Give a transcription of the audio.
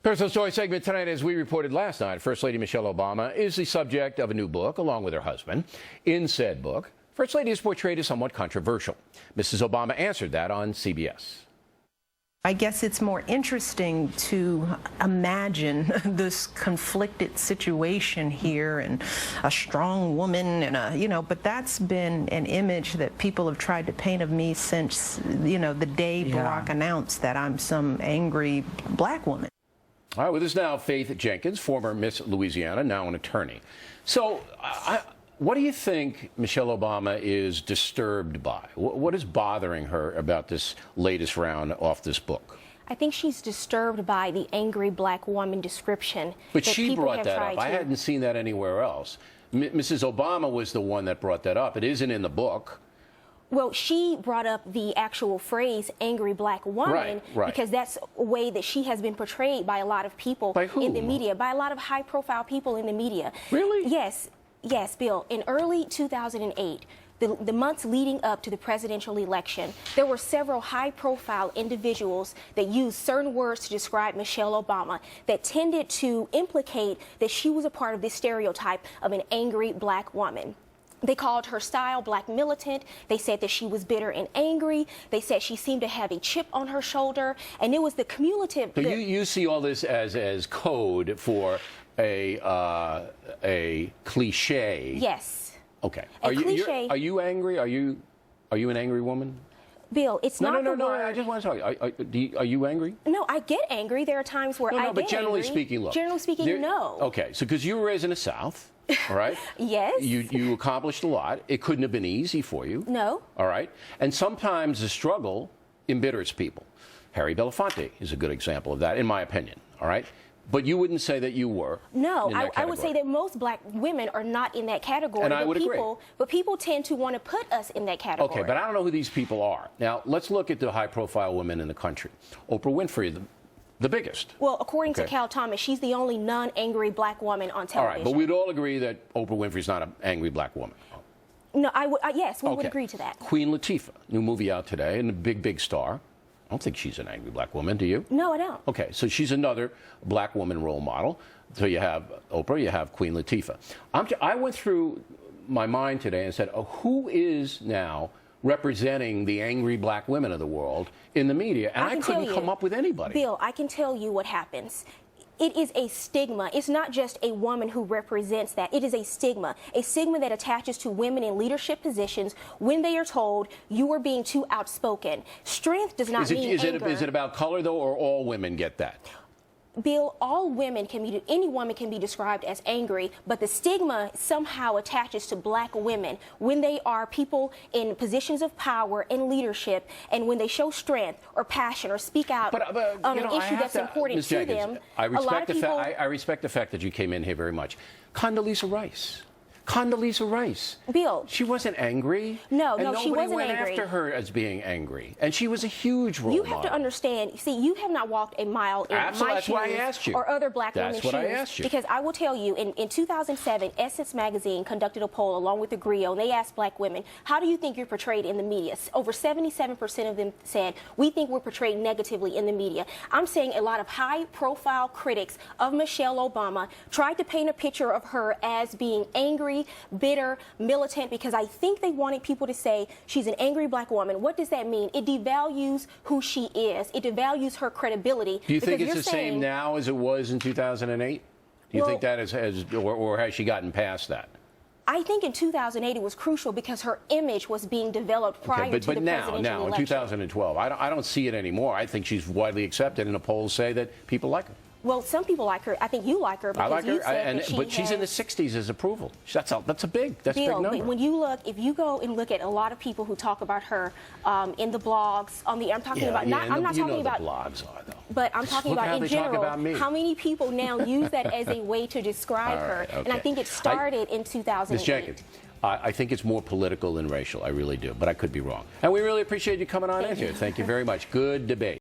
Personal Story segment tonight, as we reported last night, First Lady Michelle Obama is the subject of a new book, along with her husband. In said book, First Lady is portrayed as somewhat controversial. Mrs. Obama answered that on CBS. I guess it's more interesting to imagine this conflicted situation here and a strong woman and but that's been an image that people have tried to paint of me since, the day Barack announced that I'm some angry black woman. All right, with us now, Faith Jenkins, former Miss Louisiana, now an attorney. So, what do you think Michelle Obama is disturbed by? What is bothering her about this latest round off this book? I think she's disturbed by the angry black woman description. But she brought that up. I hadn't seen that anywhere else. Mrs. Obama was the one that brought that up. It isn't in the book. Well, she brought up the actual phrase angry black woman because that's a way that she has been portrayed by a lot of people in the media, by a lot of high-profile people in the media. Really? Yes, Bill. In early 2008, the months leading up to the presidential election, there were several high-profile individuals that used certain words to describe Michelle Obama that tended to implicate that she was a part of this stereotype of an angry black woman. They called her style black militant. They said that she was bitter and angry. They said she seemed to have a chip on her shoulder. And it was the cumulative... So you see all this as code for a cliche. Yes. Okay. Are you angry? Are you an angry woman? Bill, it's not the word. No, I just want to tell you. Are you angry? No, I get angry. There are times where I get angry. But generally speaking, look. Generally speaking, no. Okay, so because you were raised in the South, all right? Yes. You accomplished a lot. It couldn't have been easy for you. No. All right? And sometimes the struggle embitters people. Harry Belafonte is a good example of that, in my opinion, all right? But you wouldn't say that you were. No, I would say that most black women are not in that category. And I would agree. But people tend to want to put us in that category. Okay, but I don't know who these people are. Now, let's look at the high-profile women in the country. Oprah Winfrey, the biggest. Well, according to Cal Thomas, she's the only non-angry black woman on television. All right, but we'd all agree that Oprah Winfrey's not an angry black woman. No, yes, we would agree to that. Queen Latifah, new movie out today, and a big star. I don't think she's an angry black woman, do you? No, I don't. Okay, so she's another black woman role model. So you have Oprah, you have Queen Latifah. I went through my mind today and said, who is now representing the angry black women of the world in the media? And I couldn't come up with anybody. Bill, I can tell you what happens. It is a stigma. It's not just a woman who represents that. It is a stigma that attaches to women in leadership positions when they are told you are being too outspoken. Strength does not mean anger. Is it about color, though, or all women get that? Bill, any woman can be described as angry, but the stigma somehow attaches to black women when they are people in positions of power and leadership, and when they show strength or passion or speak out on an issue that's important to them. I respect the fact that you came in here very much. Condoleezza Rice. Bill. She wasn't angry. No, she wasn't angry. Nobody went after her as being angry. And she was a huge role model. You have to understand, see, you have not walked a mile in my shoes. That's why I asked you. Or other black women's shoes. That's what I asked you. Because I will tell you, in 2007, Essence Magazine conducted a poll along with the Griot, and they asked black women, how do you think you're portrayed in the media? Over 77% of them said, we think we're portrayed negatively in the media. I'm saying a lot of high-profile critics of Michelle Obama tried to paint a picture of her as being angry, bitter, militant, because I think they wanted people to say she's an angry black woman. What does that mean? It devalues who she is. It devalues her credibility. Do you think it's the same now as it was in 2008? Do you think that or has she gotten past that? I think in 2008 it was crucial because her image was being developed prior to the presidential election. But now, in 2012, I don't see it anymore. I think she's widely accepted, and the polls say that people like her. Well, some people like her. I think you like her. I like her, but she's in the 60s as approval. That's a big number. When you look, if you go and look at a lot of people who talk about her in the blogs, I'm talking about I'm not talking about blogs are though. But I'm talking about in general. How many people now use that as a way to describe her? And I think it started in 2008. Ms. Jenkins, I think it's more political than racial. I really do, but I could be wrong. And we really appreciate you coming on in here. Thank you very much. Good debate.